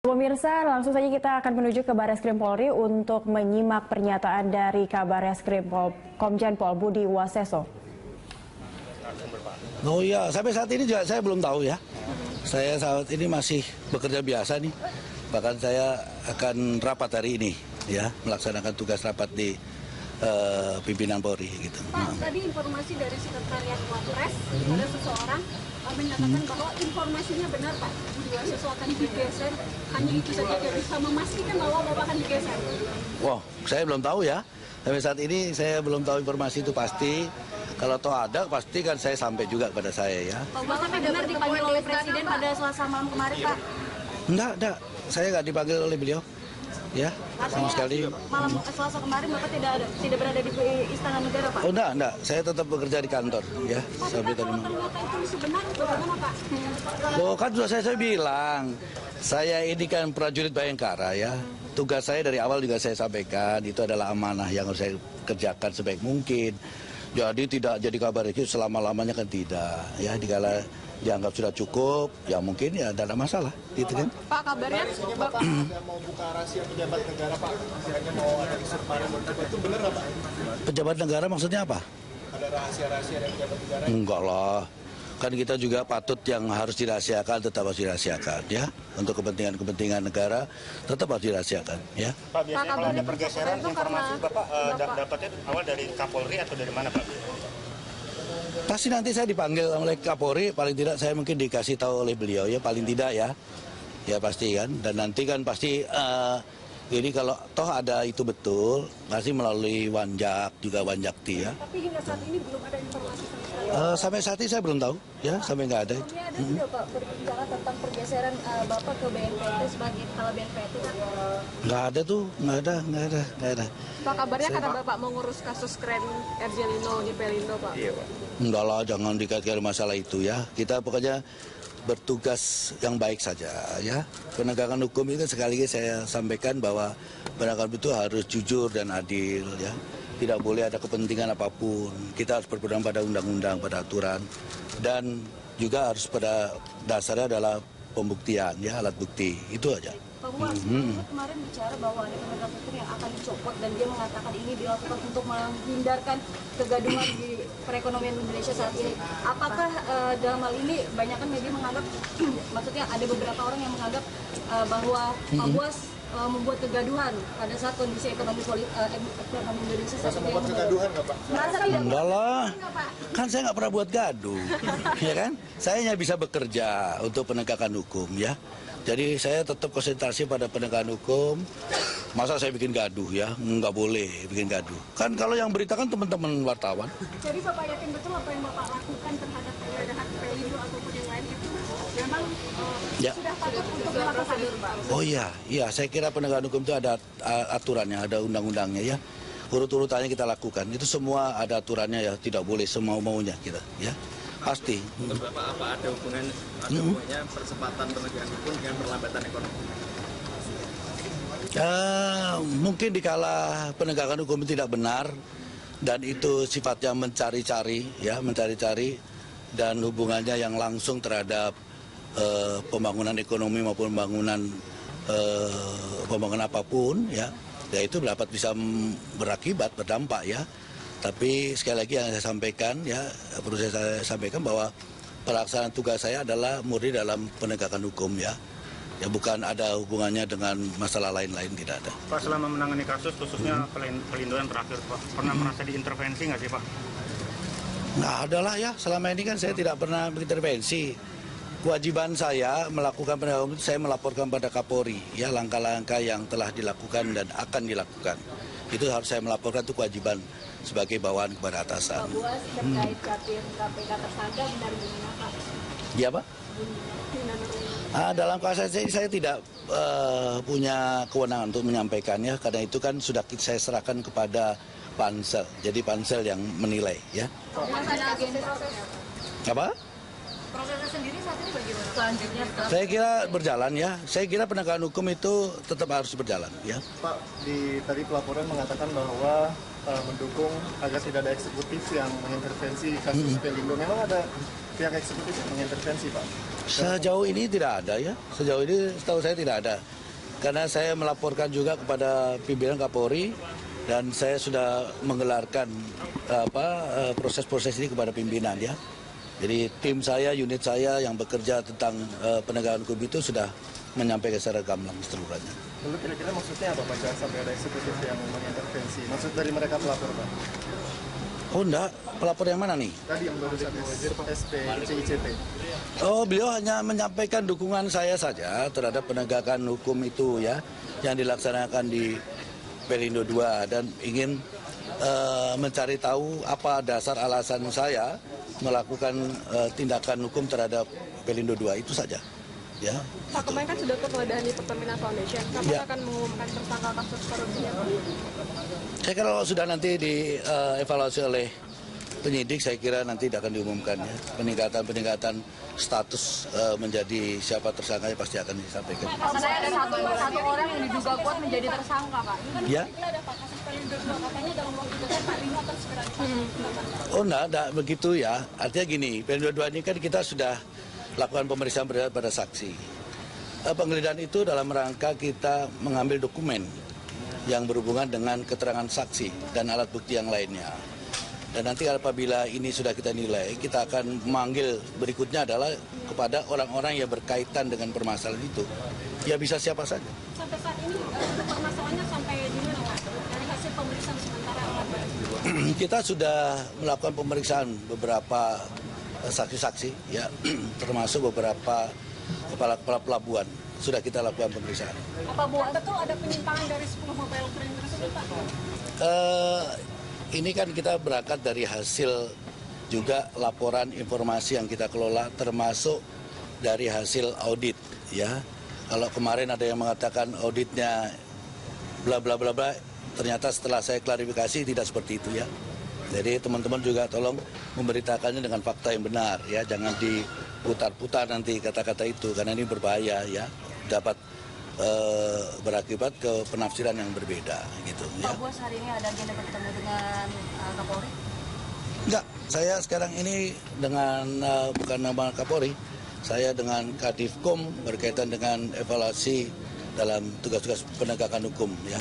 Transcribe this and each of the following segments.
Pemirsa, langsung saja kita akan menuju ke Barreskrim Polri untuk menyimak pernyataan dari Kabarreskrim Komjen Pol Budi Waseso. Oh iya, sampai saat ini juga saya belum tahu ya. Saya saat ini masih bekerja biasa nih. Bahkan saya akan rapat hari ini ya, melaksanakan tugas rapat di pimpinan Polri gitu. Pak, tadi informasi dari Sekretariat Wapres ada seseorang menyatakan bahwa informasinya benar Pak, Budi Waseso akan digeser, hanya itu saja dia bisa memastikan bahwa Bapak akan digeser. Wah, saya belum tahu ya. Sampai saat ini saya belum tahu informasi itu pasti. Kalau toh ada, pasti kan saya sampai juga kepada saya ya. Pak, Bapak benar dipanggil oleh Presiden pada Selasa malam kemarin Pak? Enggak. Saya nggak dipanggil oleh beliau. Ya, sama sekali. Malam Selasa kemarin Bapak tidak berada di Istana Negara Pak? Oh enggak. Saya tetap bekerja di kantor ya. Sampai tadi malam. Ternyata itu sebenar bagaimana Pak? Loh kan sudah saya bilang, saya ini kan prajurit Bayangkara ya. Tugas saya dari awal juga saya sampaikan, itu adalah amanah yang harus saya kerjakan sebaik mungkin. Jadi tidak jadi kabar itu selama-lamanya kan tidak. Ya, dikala dianggap sudah cukup, ya mungkin ya tidak ada masalah. Gitu kan. Pak, kabarnya Bapak ada mau buka rahasia pejabat negara Pak, hanya mau ada isu kemarin itu benar nggak Pak? Pejabat negara maksudnya apa? Ada rahasia-rahasia dari pejabat negara? Enggak lah. Kan kita juga patut yang harus dirahasiakan tetap harus dirahasiakan ya. Untuk kepentingan negara tetap harus dirahasiakan ya. Pak, biasanya kalau ada pergeseran informasi Bapak dapatnya awal dari Kapolri atau dari mana Pak? Pasti nanti saya dipanggil oleh Kapolri, paling tidak saya mungkin dikasih tahu oleh beliau ya, paling tidak ya. Ya pasti kan, dan nanti kan pasti ini kalau toh ada itu betul, pasti melalui Wanjak juga Wanjakti ya. Tapi hingga saat ini belum ada informasi sama sekali. Sampai saat ini saya belum tahu ya, sampai nggak ada. Ini ada juga Pak berbicara tentang pergeseran Bapak ke BNPT sebagai kepala BNPT kan? Nggak ada tuh, nggak ada. Pak, kabarnya karena Bapak mengurus kasus keren Ergelino di Pelindo Pak? Iya Pak. Enggak lah, jangan dikaitkan masalah itu ya. Kita pokoknya bertugas yang baik saja ya. Penegakan hukum itu sekali lagi saya sampaikan bahwa penegakan itu harus jujur dan adil ya. Tidak boleh ada kepentingan apapun. Kita harus berpegang pada undang-undang, pada aturan, dan juga harus pada dasarnya adalah pembuktian ya, alat bukti. Itu aja. Pak Buas, kemarin bicara bahwa ada penegak hukum yang akan dicopot dan dia mengatakan ini dilakukan untuk menghindarkan kegaduhan di perekonomian Indonesia saat ini. Apakah dalam hal ini banyak kan media menganggap, maksudnya ada beberapa orang yang menganggap bahwa Pak Buas membuat kegaduhan pada saat kondisi ekonomi Indonesia saat ini. Membuat kegaduhan nggak Pak? Merasa tidak Enggak lah, kan saya nggak pernah buat gaduh, ya kan? Saya hanya bisa bekerja untuk penegakan hukum ya. Jadi saya tetap konsentrasi pada penegakan hukum. Masa saya bikin gaduh ya? Nggak boleh bikin gaduh. Kan kalau yang berita kan teman-teman wartawan. Jadi Bapak yakin betul apa yang Bapak lakukan terhadap penggeledahan Pelindo ataupun yang lain itu memang Ya. sudah patut untuk dilakukan? Oh iya, saya kira penegakan hukum itu ada aturannya, ada undang-undangnya ya. Urut-urutannya kita lakukan. Itu semua ada aturannya ya, tidak boleh semau-maunya kita ya. Pasti. Menurut Bapak, apa ada hubungannya percepatan penegakan hukum dengan perlambatan ekonomi? Mungkin dikala penegakan hukum tidak benar dan itu sifatnya mencari-cari dan hubungannya yang langsung terhadap pembangunan ekonomi maupun pembangunan apapun ya itu dapat bisa berdampak ya. Tapi sekali lagi yang saya sampaikan ya, perlu saya sampaikan bahwa pelaksanaan tugas saya adalah murni dalam penegakan hukum ya. Ya bukan ada hubungannya dengan masalah lain-lain, tidak ada. Pak, selama menangani kasus khususnya Pelindo yang terakhir Pak, pernah merasa diintervensi nggak sih Pak? Nggak ada lah ya, selama ini kan saya tidak pernah mengintervensi. Kewajiban saya melakukan penegakan hukum, saya melaporkan pada Kapolri ya langkah-langkah yang telah dilakukan dan akan dilakukan. Itu harus saya melaporkan, itu kewajiban sebagai bawahan kepada atasan. Pak Buas terkait capim KPK tersangka benar gimana Pak? Iya Pak? Dalam kasus saya tidak punya kewenangan untuk menyampaikannya karena itu kan sudah saya serahkan kepada pansel. Jadi pansel yang menilai ya. Apa? Prosesnya sendiri saat ini bagaimana? Selanjutnya Saya kira berjalan ya. Saya kira penegakan hukum itu tetap harus berjalan ya. Pak, tadi pelaporan mengatakan bahwa mendukung agar tidak ada eksekutif yang mengintervensi kasus Pelindo. Memang ada pihak eksekutif yang mengintervensi Pak? Sejauh ini tidak ada ya. Sejauh ini setahu saya tidak ada. karena saya melaporkan juga kepada pimpinan Kapolri dan saya sudah menggelarkan proses-proses ini kepada pimpinan ya. Jadi tim saya, unit saya yang bekerja tentang penegakan hukum itu sudah menyampaikan secara gamblang seluruhnya. Lalu kira-kira maksudnya apa Pak? Jangan sampai ada eksekutif yang mengintervensi. Maksud dari mereka pelapor Pak? Oh enggak, pelapor yang mana nih? Tadi yang barusan SP CICT. Oh, beliau hanya menyampaikan dukungan saya saja terhadap penegakan hukum itu ya, yang dilaksanakan di Pelindo II dan ingin mencari tahu apa dasar alasan saya melakukan tindakan hukum terhadap Pelindo II itu saja. Ya. Pak, kemarin kan sudah penggeledahan di Pertamina Foundation. Kapan Ya. akan mengumumkan tersangka kasus korupsinya, Pak? Saya kira kalau sudah nanti dievaluasi oleh penyidik, saya kira nanti akan diumumkan ya. Peningkatan status menjadi siapa tersangkanya pasti akan disampaikan. Saya ada satu orang yang diduga kuat menjadi tersangka, Pak. Ya. Oh enggak begitu ya. Artinya gini, Pelindo II ini kan kita sudah lakukan pemeriksaan pada saksi. Penggeledahan itu dalam rangka kita mengambil dokumen yang berhubungan dengan keterangan saksi dan alat bukti yang lainnya. Dan nanti apabila ini sudah kita nilai, kita akan memanggil berikutnya adalah kepada orang-orang yang berkaitan dengan permasalahan itu. Ya bisa siapa saja. Sampai saat ini permasalahannya sampai di mana, Pak? Dari hasil pemeriksaan sementara apa? Kita sudah melakukan pemeriksaan beberapa saksi-saksi, ya, termasuk beberapa kepala-kepala pelabuhan. Sudah kita lakukan pemeriksaan. Apa betul ada penyimpangan dari 10 mobile crane tersebut, Pak? Ini kan kita berangkat dari hasil juga laporan informasi yang kita kelola, termasuk dari hasil audit, ya. Kalau kemarin ada yang mengatakan auditnya bla bla bla bla, ternyata setelah saya klarifikasi tidak seperti itu ya. Jadi teman-teman juga tolong memberitakannya dengan fakta yang benar ya, jangan diputar-putar nanti kata-kata itu karena ini berbahaya ya, dapat berakibat ke penafsiran yang berbeda gitu ya. Pak Bos, hari ini ada agenda bertemu dengan Kapolri? Enggak, saya sekarang ini dengan bukan nama Kapolri, saya dengan Kadifkom berkaitan dengan evaluasi dalam tugas-tugas penegakan hukum ya.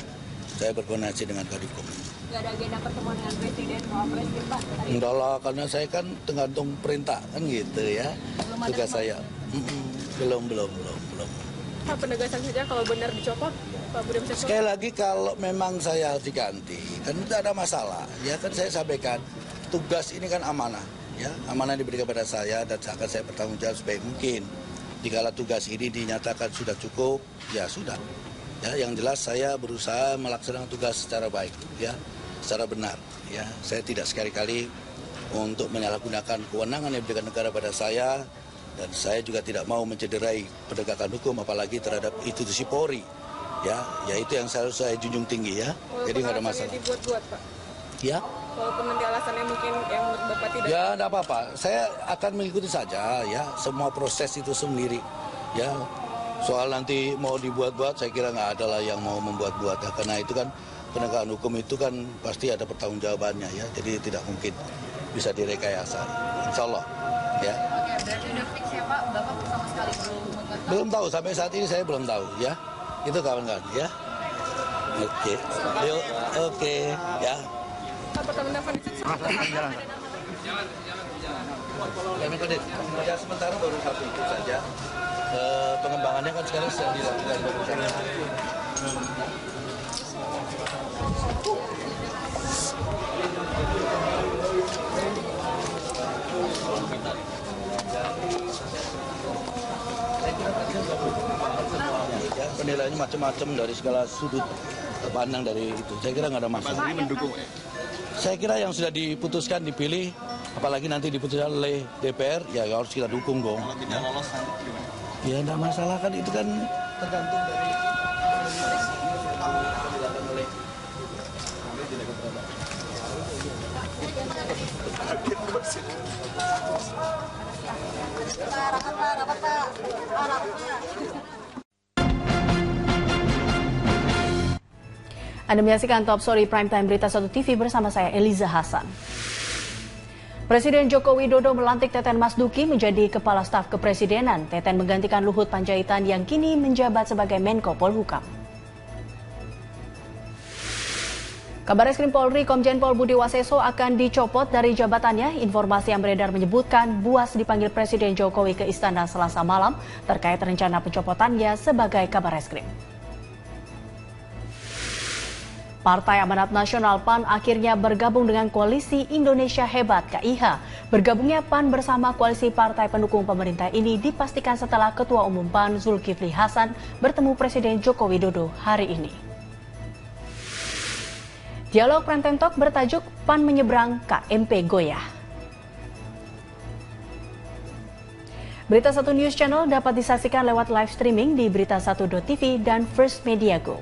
Saya berkoordinasi dengan Kadifkom. Nggak ada agenda pertemuan dengan Presiden, Wapres, Pak? Enggak lah, karena saya kan tergantung perintah kan gitu ya. Tugas saya. Belum. Pak, penegasan saja kalau benar dicopot, Pak Budi bisa. Sekali lagi kalau memang saya harus diganti, kan tidak ada masalah. Ya kan saya sampaikan, tugas ini kan amanah. Ya, amanah diberikan kepada saya dan akan saya bertanggung jawab sebaik mungkin. Jika tugas ini dinyatakan sudah cukup, ya sudah. Ya, yang jelas saya berusaha melaksanakan tugas secara baik, ya, secara benar. Ya, saya tidak sekali-kali untuk menyalahgunakan kewenangan yang diberikan negara pada saya, dan saya juga tidak mau mencederai penegakan hukum, apalagi terhadap institusi Polri. Ya, itu yang saya junjung tinggi ya. Walaupun jadi nggak ada masalah. Dibuat-buat, Pak. Ya. Walaupun nanti alasannya mungkin yang menurut Bapak tidak. Ya, tidak apa-apa. Saya akan mengikuti saja ya semua proses itu sendiri. Ya, soal nanti mau dibuat-buat, saya kira nggak ada lah yang mau membuat-buat. Ya. Karena itu kan penegakan hukum itu kan pasti ada pertanggungjawabannya ya. Jadi tidak mungkin bisa direkayasa. Insya Allah. Ya. Oke, berarti udah fix ya Pak, Bapak sama sekali Belum tahu, sampai saat ini saya belum tahu ya. Itu kawan-kawan ya. Oke. Yuk, oke. Ya. Pak, Pertamina Foundation. Ya, sementara baru satu itu saja. Pengembangannya kan sekarang sedang dilakukan. Ya, penilaiannya macam-macam dari segala sudut pandang dari itu. Saya kira nggak ada masalah. Saya kira yang sudah diputuskan dipilih, apalagi nanti diputuskan oleh DPR, ya harus kita dukung dong. Kalau tidak lolos nanti gimana? Ya nggak masalah kan, itu kan tergantung dari Anda menyaksikan Top Story Primetime Berita 1 TV bersama saya Eliza Hasan. Presiden Joko Widodo melantik Teten Mas Duki menjadi Kepala Staf Kepresidenan. Teten menggantikan Luhut Panjaitan yang kini menjabat sebagai Menko Polhukam. Kabareskrim Polri Komjen Pol Budi Waseso akan dicopot dari jabatannya. Informasi yang beredar menyebutkan Buas dipanggil Presiden Jokowi ke Istana Selasa malam terkait rencana pencopotannya sebagai Kabareskrim. Partai Amanat Nasional PAN akhirnya bergabung dengan Koalisi Indonesia Hebat KIH. Bergabungnya PAN bersama koalisi partai pendukung pemerintah ini dipastikan setelah Ketua Umum PAN Zulkifli Hasan bertemu Presiden Joko Widodo hari ini. Dialog Prenten Talk bertajuk PAN menyeberang KMP Goyah. Berita 1 News Channel dapat disaksikan lewat live streaming di berita1.tv dan First Media Go.